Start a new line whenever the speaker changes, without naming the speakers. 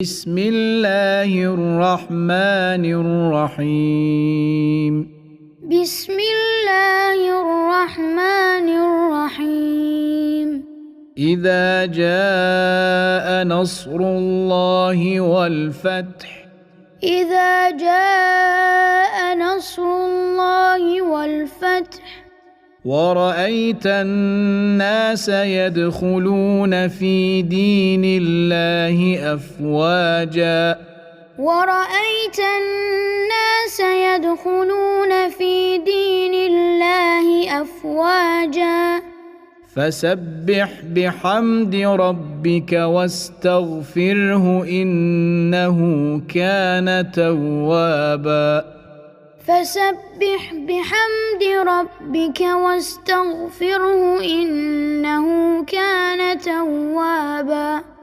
بسم الله الرحمن الرحيم.
بسم الله الرحمن الرحيم.
إذا جاء نصر الله والفتح.
إذا جاء نصر الله والفتح
ورأيت الناس يدخلون في دين الله أفواجا.
ورأيت الناس يدخلون في دين الله أفواجا
فسبح بحمد ربك واستغفره إنه كان توابا.
فسبح بحمد ربك واستغفره إنه كان توابا.